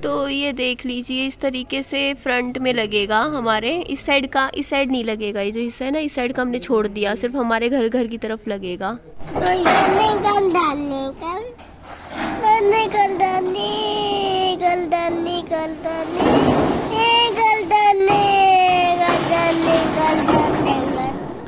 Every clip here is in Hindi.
तो ये देख लीजिए, इस तरीके से फ्रंट में लगेगा हमारे। इस साइड नहीं लगेगा, ये जो हिस्सा है ना इस साइड का हमने छोड़ दिया, सिर्फ हमारे घर की तरफ लगेगा।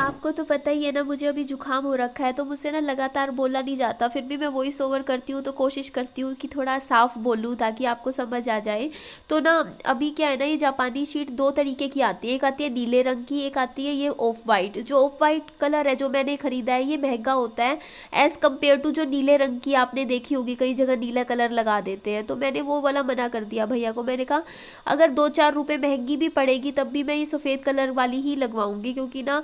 आपको तो पता ही है ना, मुझे अभी जुकाम हो रखा है तो मुझसे ना लगातार बोला नहीं जाता, फिर भी मैं वॉइस ओवर करती हूँ तो कोशिश करती हूँ कि थोड़ा साफ बोलूँ ताकि आपको समझ आ जाए। तो ना अभी क्या है ना, ये जापानी शीट दो तरीके की आती है, एक आती है नीले रंग की, एक आती है ये ऑफ वाइट। जो ऑफ वाइट कलर है जो मैंने खरीदा है ये महंगा होता है एज़ कम्पेयर टू जो नीले रंग की आपने देखी होगी, कई जगह नीला कलर लगा देते हैं। तो मैंने वो वाला मना कर दिया भैया को, मैंने कहा अगर 2-4 रुपये महंगी भी पड़ेगी तब भी मैं ये सफ़ेद कलर वाली ही लगवाऊंगी, क्योंकि ना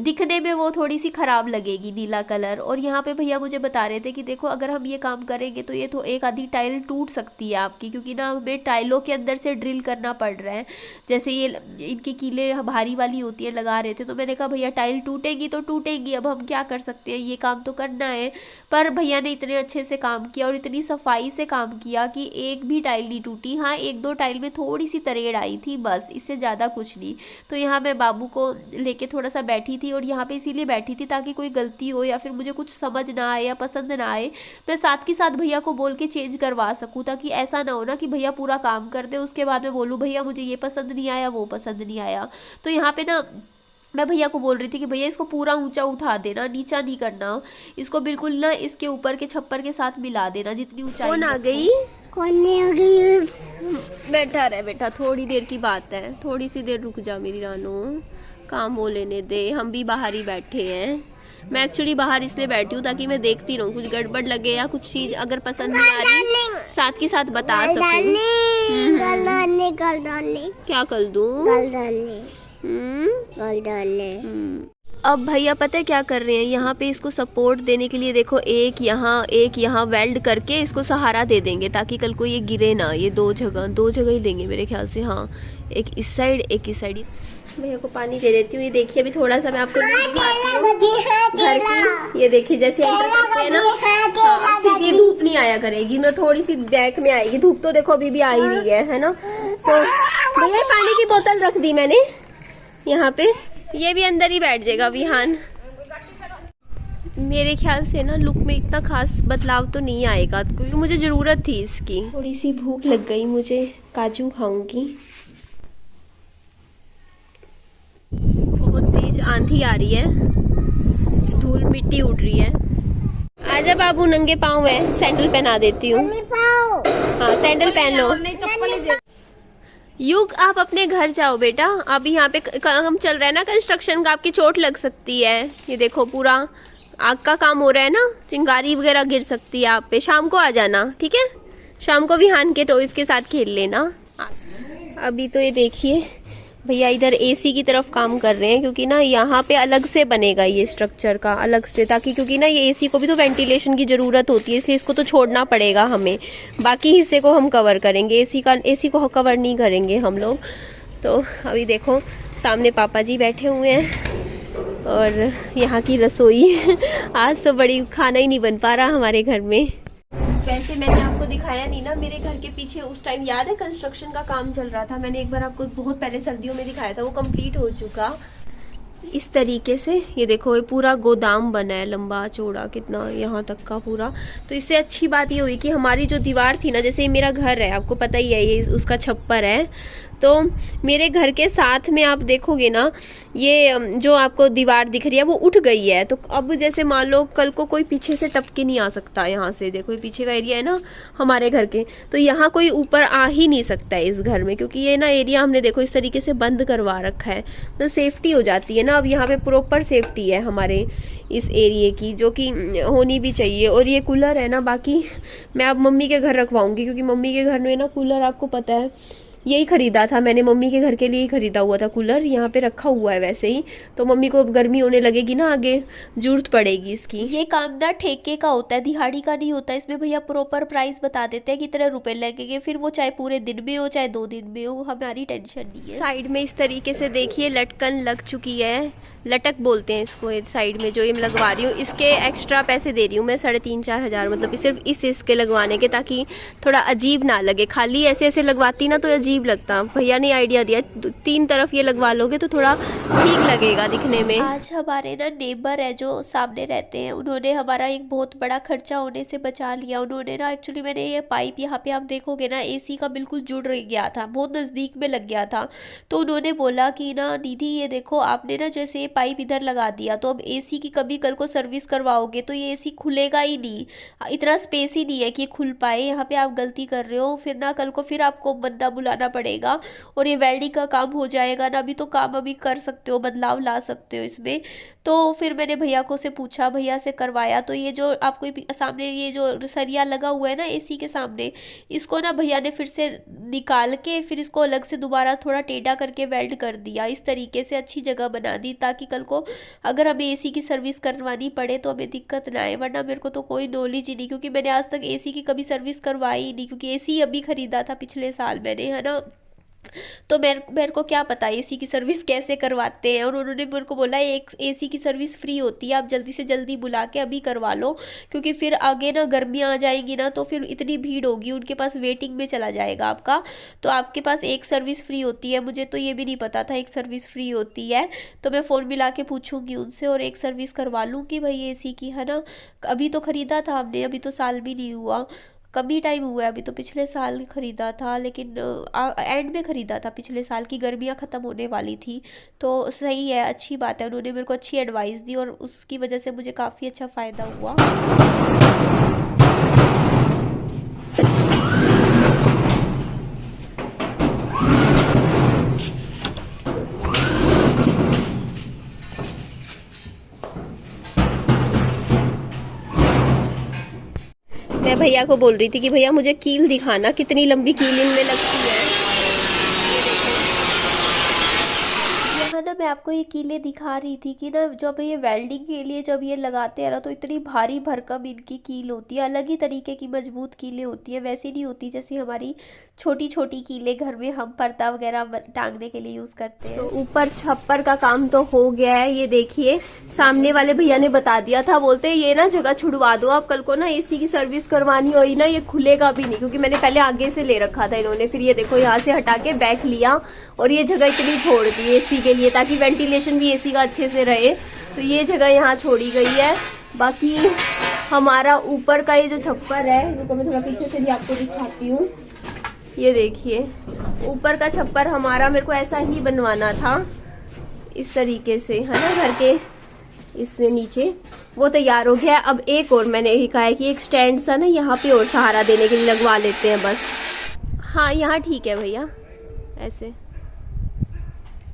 दिखने में वो थोड़ी सी ख़राब लगेगी नीला कलर। और यहाँ पे भैया मुझे बता रहे थे कि देखो अगर हम ये काम करेंगे तो ये तो एक आधी टाइल टूट सकती है आपकी, क्योंकि ना हमें टाइलों के अंदर से ड्रिल करना पड़ रहा है। जैसे ये इनकी कीलें भारी वाली होती है, लगा रहे थे तो मैंने कहा भैया टाइल टूटेगी तो टूटेगी, अब हम क्या कर सकते हैं, ये काम तो करना है। पर भैया ने इतने अच्छे से काम किया और इतनी सफाई से काम किया कि एक भी टाइल नहीं टूटी। हाँ 1-2 टाइल में थोड़ी सी तरेड़ आई थी बस, इससे ज़्यादा कुछ नहीं। तो यहाँ मैं बाबू को लेके थोड़ा सा बैठी थी, और यहाँ पे इसीलिए बैठी थी ताकि कोई गलती हो या फिर मुझे कुछ समझ ना आए या पसंद ना आए, मैं साथ के साथ भैया को बोल के चेंज करवा सकूं, ताकि ऐसा ना हो ना कि भैया पूरा काम कर दे उसके बाद मैं बोलूँ भैया मुझे ये पसंद नहीं आया वो पसंद नहीं आया। तो यहाँ पे ना मैं भैया को बोल रही थी कि भैया इसको पूरा ऊंचा उठा देना, नीचा नहीं करना, इसको बिल्कुल ना इसके ऊपर के छप्पर के साथ मिला देना जितनी ऊंचाई। कौन आ गई? कौन आ गई? बैठा रहे बेटा, थोड़ी देर की बात है, थोड़ी सी देर रुक जा मेरी रानो, काम हो लेने दे, हम भी बाहर ही बैठे हैं। मैं एक्चुअली बाहर इसलिए बैठी हूँ ताकि मैं देखती रहूँ, कुछ गड़बड़ लगे या कुछ चीज़ अगर पसंद नहीं आ रही साथ के साथ बता सकूँ। क्या कर दूँ? अब भैया पता है क्या कर रहे हैं, यहाँ पे इसको सपोर्ट देने के लिए देखो एक यहाँ वेल्ड करके इसको सहारा दे देंगे ताकि कल को ये गिरे ना। ये दो जगह ही देंगे मेरे ख्याल से, हाँ एक इस साइड एक इस साइड। भैया को पानी दे देती हूँ। ये देखिए अभी थोड़ा सा मैं आपको दिखाती हूँ घर की। ये देखिए जैसे एंटर करते हैं ना, हाँ, सिर्फ ये धूप नहीं आया करेगी ना, थोड़ी सी बैक में आएगी धूप, तो देखो अभी भी आ ही रही है ना। तो भैया पानी की बोतल रख दी मैंने यहाँ पे, ये भी अंदर ही बैठ जाएगा विहान। मेरे ख्याल से ना लुक में इतना खास बदलाव तो नहीं आएगा, क्योंकि मुझे ज़रूरत थी इसकी। थोड़ी सी भूख लग गई मुझे, काजू खाऊंगी। बहुत तेज आंधी आ रही है, धूल मिट्टी उड़ रही है। आजा बाबू, नंगे पाँव है, सैंडल पहना देती हूँ। हाँ सैंडल पहन लो। युग आप अपने घर जाओ बेटा, अभी यहाँ पे काम चल रहा है ना कंस्ट्रक्शन का, आपकी चोट लग सकती है। ये देखो पूरा आग का काम हो रहा है ना, चिंगारी वगैरह गिर सकती है आप पे। शाम को आ जाना ठीक है, शाम को विहान के टॉयज के साथ खेल लेना। अभी तो ये देखिए भैया इधर एसी की तरफ काम कर रहे हैं, क्योंकि ना यहाँ पे अलग से बनेगा ये स्ट्रक्चर का अलग से, ताकि क्योंकि ना ये एसी को भी तो वेंटिलेशन की ज़रूरत होती है, इसलिए इसको तो छोड़ना पड़ेगा हमें। बाकी हिस्से को हम कवर करेंगे, एसी को कवर नहीं करेंगे हम लोग। तो अभी देखो सामने पापा जी बैठे हुए हैं और यहाँ की रसोई आज तो बड़ी खाना ही नहीं बन पा रहा हमारे घर में। वैसे मैंने आपको दिखाया नहीं ना, मेरे घर के पीछे उस टाइम याद है कंस्ट्रक्शन का काम चल रहा था, मैंने एक बार आपको बहुत पहले सर्दियों में दिखाया था, वो कंप्लीट हो चुका इस तरीके से। ये देखो ये पूरा गोदाम बना है, लंबा चौड़ा कितना यहाँ तक का पूरा। तो इससे अच्छी बात ये हुई कि हमारी जो दीवार थी ना, जैसे ये मेरा घर है आपको पता ही है, ये उसका छप्पर है, तो मेरे घर के साथ में आप देखोगे ना ये जो आपको दीवार दिख रही है वो उठ गई है। तो अब जैसे मान लो कल को कोई पीछे से टपके नहीं आ सकता, यहाँ से देखो ये पीछे का एरिया है ना हमारे घर के, तो यहाँ कोई ऊपर आ ही नहीं सकता है इस घर में, क्योंकि ये ना एरिया हमने देखो इस तरीके से बंद करवा रखा है, तो सेफ्टी हो जाती है ना। अब यहाँ पे प्रॉपर सेफ्टी है हमारे इस एरिए की, जो कि होनी भी चाहिए। और ये कूलर है ना, बाकी मैं अब मम्मी के घर रखवाऊँगी, क्योंकि मम्मी के घर में ना कूलर आपको पता है यही खरीदा था मैंने, मम्मी के घर के लिए ही खरीदा हुआ था कूलर, यहाँ पे रखा हुआ है वैसे ही। तो मम्मी को अब गर्मी होने लगेगी ना, आगे जरूरत पड़ेगी इसकी। ये काम ना ठेके का होता है, दिहाड़ी का नहीं होता। इसमें भैया प्रॉपर प्राइस बता देते हैं कितने रुपए लगेंगे, फिर वो चाहे पूरे दिन में हो चाहे 2 दिन में हो, हमारी टेंशन नहीं है। साइड में इस तरीके से देखिए लटकन लग चुकी है, लटक बोलते हैं इसको। साइड में जो ये लगवा रही हूँ, इसके एक्स्ट्रा पैसे दे रही हूँ मैं, 3,500-4 हज़ार, मतलब सिर्फ इसके लगवाने के, ताकि थोड़ा अजीब ना लगे। खाली ऐसे ऐसे लगवाती ना तो अजीब लगता। भैया ने आइडिया दिया 3 तरफ ये लगवा लोगे तो थोड़ा ठीक लगेगा दिखने में। आज हमारे ना नेबर है जो सामने रहते हैं, उन्होंने हमारा एक बहुत बड़ा खर्चा होने से बचा लिया। उन्होंने ना एक्चुअली मैंने ये पाइप यहाँ पे आप देखोगे ना AC का बिल्कुल जुड़ गया था, बहुत नज़दीक में लग गया था। तो उन्होंने बोला कि ना दीदी ये देखो आपने ना जैसे पाइप इधर लगा दिया तो अब AC की कभी कल को सर्विस करवाओगे तो ये AC खुलेगा ही नहीं, इतना स्पेस ही नहीं है कि ये खुल पाए। यहाँ पे आप गलती कर रहे हो, फिर ना कल को फिर आपको बंदा बुलाना पड़ेगा और ये वेल्डिंग का काम हो जाएगा ना। अभी तो काम अभी कर सकते हो, बदलाव ला सकते हो इसमें। तो फिर मैंने भैया को से पूछा, भैया से करवाया। तो ये जो आपको सामने ये जो सरिया लगा हुआ है ना AC के सामने, इसको ना भैया ने फिर से निकाल के फिर इसको अलग से दोबारा थोड़ा टेढ़ा करके वेल्ड कर दिया। इस तरीके से अच्छी जगह बना दी ताकि कल को अगर हमें AC की सर्विस करवानी पड़े तो हमें दिक्कत ना आए। वरना मेरे को तो कोई नॉलेज ही नहीं, क्योंकि मैंने आज तक AC की कभी सर्विस करवाई ही नहीं, क्योंकि AC अभी खरीदा था पिछले साल मैंने, है ना। तो मेरे को क्या पता AC की सर्विस कैसे करवाते हैं। और उन्होंने मेरे को बोला एक AC की सर्विस फ्री होती है, आप जल्दी से जल्दी बुला के अभी करवा लो, क्योंकि फिर आगे ना गर्मियाँ आ जाएंगी ना तो फिर इतनी भीड़ होगी, उनके पास वेटिंग में चला जाएगा आपका। तो आपके पास एक सर्विस फ्री होती है, मुझे तो ये भी नहीं पता था एक सर्विस फ्री होती है। तो मैं फ़ोन मिला के पूछूंगी उनसे और एक सर्विस करवा लूँगी भाई AC की, है ना। अभी तो ख़रीदा था हमने, अभी तो साल भी नहीं हुआ, कम ही टाइम हुआ है। अभी तो पिछले साल ख़रीदा था, लेकिन एंड में ख़रीदा था पिछले साल की, गर्मियाँ ख़त्म होने वाली थी। तो सही है, अच्छी बात है, उन्होंने मेरे को अच्छी एडवाइस दी और उसकी वजह से मुझे काफ़ी अच्छा फ़ायदा हुआ। मैं भैया को बोल रही थी कि भैया मुझे कील दिखाना, कितनी लंबी कील इनमें लगती है। यहाँ ना मैं आपको ये कीलें दिखा रही थी कि ना जब ये वेल्डिंग के लिए जब ये लगाते हैं ना तो इतनी भारी भरकम इनकी कील होती है, अलग ही तरीके की मजबूत कीलें होती है। वैसे नहीं होती जैसे हमारी छोटी छोटी कीलें घर में हम पर्दा वगैरह टांगने के लिए यूज़ करते हैं। तो ऊपर छप्पर का काम तो हो गया है, ये देखिए सामने वाले भैया ने बता दिया था, बोलते ये ना जगह छुड़वा दो आप, कल को ना AC की सर्विस करवानी होगी ना ये खुलेगा भी नहीं, क्योंकि मैंने पहले आगे से ले रखा था इन्होंने। फिर ये देखो यहाँ से हटा के बैक लिया और ये जगह इतनी छोड़ दी AC के लिए, ताकि वेंटिलेशन भी AC का अच्छे से रहे। तो ये जगह यहाँ छोड़ी गई है। बाकी हमारा ऊपर का ये जो छप्पर है, तो मैं थोड़ा पीछे से भी आपको दिखाती हूँ। ये देखिए ऊपर का छप्पर हमारा, मेरे को ऐसा ही बनवाना था इस तरीके से, है ना, घर के इसमें नीचे। वो तैयार हो गया। अब एक और मैंने ही कहा है कि एक स्टैंड सा ना यहाँ पे और सहारा देने के लिए लगवा लेते हैं बस। हाँ यहाँ ठीक है भैया, ऐसे।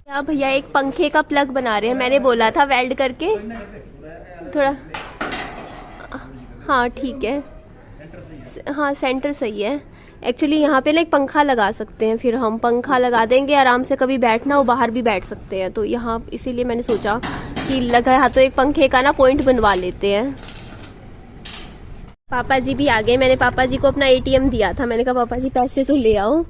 क्या भैया एक पंखे का प्लग बना रहे हैं, मैंने बोला था वेल्ड करके थोड़ा। हाँ ठीक है, हाँ सेंटर सही है। एक्चुअली यहाँ पे ना एक पंखा लगा सकते हैं, फिर हम पंखा लगा देंगे, आराम से कभी बैठना हो बाहर भी बैठ सकते हैं। तो यहाँ इसीलिए मैंने सोचा कि लगा यहाँ तो एक पंखे का ना पॉइंट बनवा लेते हैं। पापा जी भी आ गए। मैंने पापा जी को अपना ATM दिया था, मैंने कहा पापा जी पैसे तो ले आओ।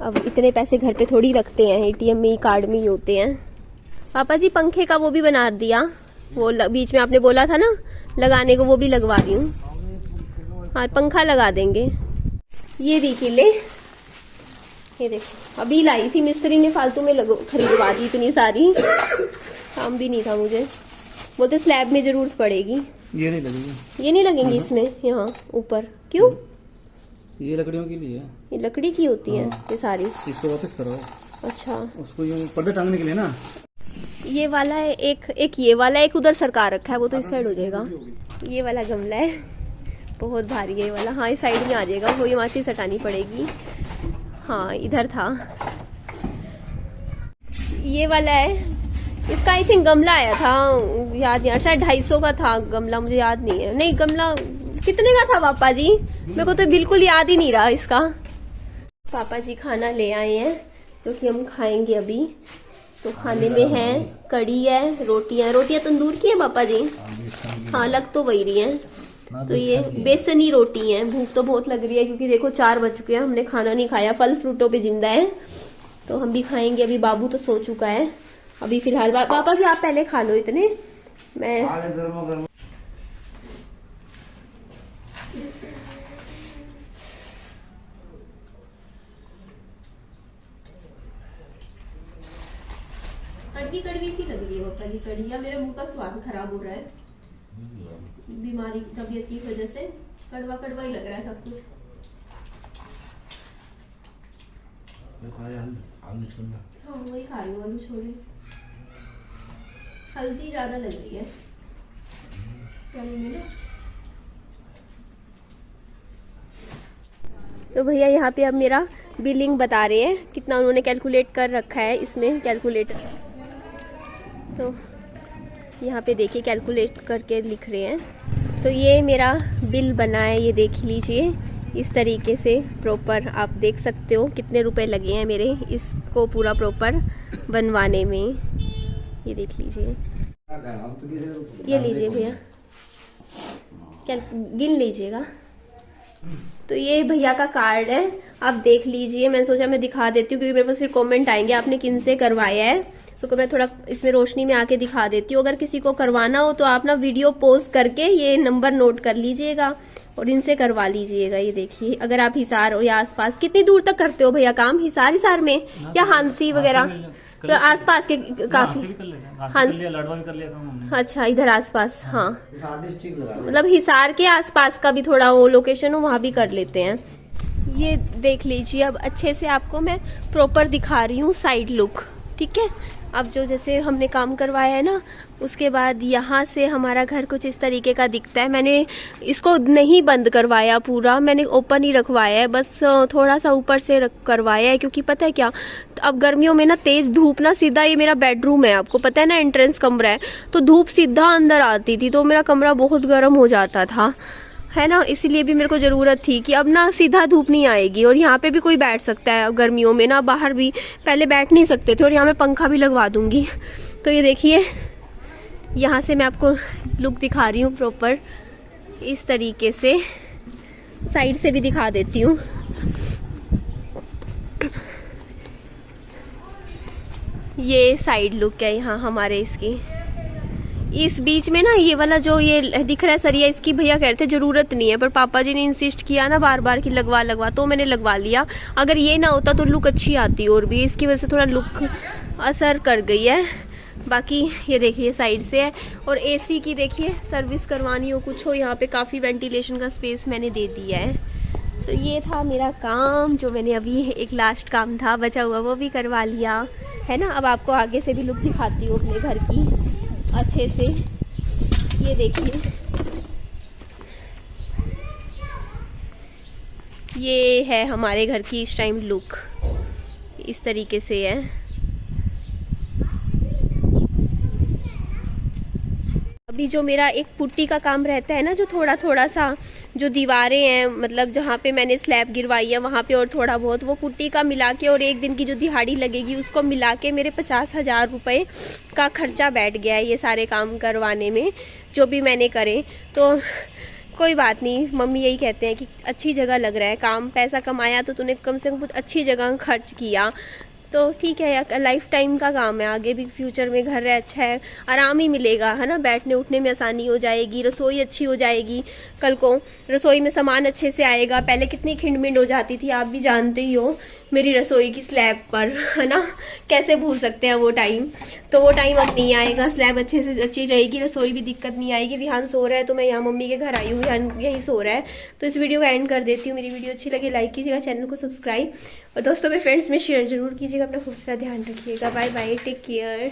अब इतने पैसे घर पे थोड़ी रखते हैं, ATM में ही, कार्ड में ही होते हैं। पापा जी पंखे का वो भी बना दिया, वो बीच में आपने बोला था ना लगाने को, वो भी लगवा रही हूँ। हाँ पंखा लगा देंगे। ये देखिए ले, ये देखो अभी लाई थी, मिस्त्री ने फालतू में खरीदवा दी इतनी सारी, काम भी नहीं था मुझे। वो तो स्लैब में जरूरत पड़ेगी। ये नहीं लगेगी, ये नहीं लगेंगी इसमें, यहाँ ऊपर क्यों? ये लकड़ियों के लिए, ये लकड़ी की होती है ये सारी। इसको वापस करो। अच्छा, उसको यूं पर्दे टांगने के लिए ना। ये वाला है एक ये वाला, एक उधर सरकार रखा है, वो तो इस साइड हो जाएगा। ये वाला गमला है, बहुत भारी है ये वाला। हाँ इस साइड में आ जाएगा, वो ये माचिस हटानी पड़ेगी। हाँ इधर था ये वाला है, इसका आई थिंक गमला आया था, याद नहीं, शायद 250 का था गमला, मुझे याद नहीं है। नहीं गमला कितने का था पापा जी, मेरे को तो बिल्कुल याद ही नहीं रहा इसका। पापा जी खाना ले आए हैं जो कि हम खाएंगे अभी। तो खाने में है कढ़ी है, रोटियां तंदूर की है पापा जी। हाँ लग तो वही रही हैं। तो ये बेसनी रोटी है। भूख तो बहुत लग रही है क्योंकि देखो 4 बज चुके हैं, हमने खाना नहीं खाया। फल फ्रूटों पे जिंदा है तो हम भी खाएंगे अभी। बाबू तो सो चुका है अभी फिलहाल। पापा जी आप पहले खा लो इतने, मैं कड़वी सी लग रही है पापा जी कढ़ी, या मेरे मुंह का स्वाद खराब हो रहा है बीमारी तबीयत की वजह से। कड़वा ही लग रहा है सब कुछ। हाँ वही खा रही हूँ, आलू छोले। हल्दी ज्यादा लग रही है कढ़ी में ना। तो भैया यहाँ पे अब मेरा बिलिंग बता रहे हैं कितना उन्होंने कैलकुलेट कर रखा है इसमें कैलकुलेटर। तो यहाँ पे देखिए कैलकुलेट करके लिख रहे हैं। तो ये मेरा बिल बना है, ये देख लीजिए इस तरीके से प्रॉपर। आप देख सकते हो कितने रुपए लगे हैं मेरे इसको पूरा प्रॉपर बनवाने में। ये देख लीजिए, ये लीजिए भैया, गिन लीजिएगा। तो ये भैया का कार्ड है, आप देख लीजिए। मैंने सोचा मैं दिखा देती हूँ क्योंकि मेरे पास फिर कमेंट आएंगे आपने किन से करवाया है। तो मैं थोड़ा इसमें रोशनी में आके दिखा देती हूँ। अगर किसी को करवाना हो तो आप ना वीडियो पॉज करके ये नंबर नोट कर लीजिएगा और इनसे करवा लीजिएगा। ये देखिए, अगर आप हिसार हो या आसपास, कितनी दूर तक करते हो भैया काम? हिसार में या हांसी वगैरह? तो आसपास के काफी अच्छा इधर आसपास। हाँ मतलब हिसार के आसपास का भी थोड़ा वो लोकेशन हो वहाँ भी कर लेते हैं। ये देख लीजिए, अब अच्छे से आपको मैं प्रॉपर दिखा रही हूँ साइड लुक, ठीक है। अब जो जैसे हमने काम करवाया है ना, उसके बाद यहाँ से हमारा घर कुछ इस तरीके का दिखता है। मैंने इसको नहीं बंद करवाया पूरा, मैंने ओपन ही रखवाया है, बस थोड़ा सा ऊपर से करवाया है क्योंकि पता है क्या, अब गर्मियों में ना तेज धूप ना, सीधा ये मेरा बेडरूम है, आपको पता है ना एंट्रेंस कमरा है, तो धूप सीधा अंदर आती थी तो मेरा कमरा बहुत गर्म हो जाता था, है ना। इसीलिए भी मेरे को ज़रूरत थी कि अब ना सीधा धूप नहीं आएगी और यहाँ पे भी कोई बैठ सकता है गर्मियों में ना, बाहर भी पहले बैठ नहीं सकते थे। और यहाँ मैं पंखा भी लगवा दूँगी। तो ये देखिए, यहाँ से मैं आपको लुक दिखा रही हूँ प्रॉपर इस तरीके से। साइड से भी दिखा देती हूँ। ये साइड लुक है यहाँ हमारे इसकी। इस बीच में ना ये वाला जो ये दिख रहा है सरिया, इसकी भैया कह रहे थे ज़रूरत नहीं है, पर पापा जी ने इंसिस्ट किया ना बार बार कि लगवा, तो मैंने लगवा लिया। अगर ये ना होता तो लुक अच्छी आती और भी, इसकी वजह से थोड़ा लुक असर कर गई है। बाकी ये देखिए साइड से है। और एसी की देखिए, सर्विस करवानी हो कुछ हो, यहाँ पे काफ़ी वेंटिलेशन का स्पेस मैंने दे दिया है। तो ये था मेरा काम जो मैंने अभी, एक लास्ट काम था बचा हुआ, वो भी करवा लिया, है ना। अब आपको आगे से भी लुक दिखाती हूँ अपने घर की अच्छे से। ये देखिए, ये है हमारे घर की इस टाइम लुक, इस तरीके से है। अभी जो मेरा एक पुट्टी का काम रहता है ना, जो थोड़ा सा जो दीवारें हैं, मतलब जहाँ पे मैंने स्लैब गिरवाई है वहाँ पे और थोड़ा बहुत, वो पुट्टी का मिला के और एक दिन की जो दिहाड़ी लगेगी उसको मिला के मेरे 50,000 रुपये का खर्चा बैठ गया है ये सारे काम करवाने में, जो भी मैंने करे। तो कोई बात नहीं, मम्मी यही कहते हैं कि अच्छी जगह लग रहा है काम, पैसा कमाया तो तूने कम से कम कुछ अच्छी जगह खर्च किया, तो ठीक है यार, लाइफ टाइम का काम है। आगे भी फ्यूचर में घर है, अच्छा है, आराम ही मिलेगा, है ना। बैठने उठने में आसानी हो जाएगी, रसोई अच्छी हो जाएगी, कल को रसोई में सामान अच्छे से आएगा। पहले कितनी खिंडमिंड हो जाती थी, आप भी जानते ही हो मेरी रसोई की स्लैब पर, है ना। कैसे भूल सकते हैं वो टाइम। तो वो टाइम अब नहीं आएगा, स्लैब अच्छे से अच्छी रहेगी, रसोई भी दिक्कत नहीं आएगी। विहान सो रहा है तो मैं यहाँ मम्मी के घर आई हूँ, विहान यही सो रहा है। तो इस वीडियो को एंड कर देती हूँ। मेरी वीडियो अच्छी लगे लाइक कीजिएगा, चैनल को सब्सक्राइब और दोस्तों में फ्रेंड्स में शेयर जरूर कीजिएगा। अपना खूब सारा ध्यान रखिएगा। Bye bye, take care.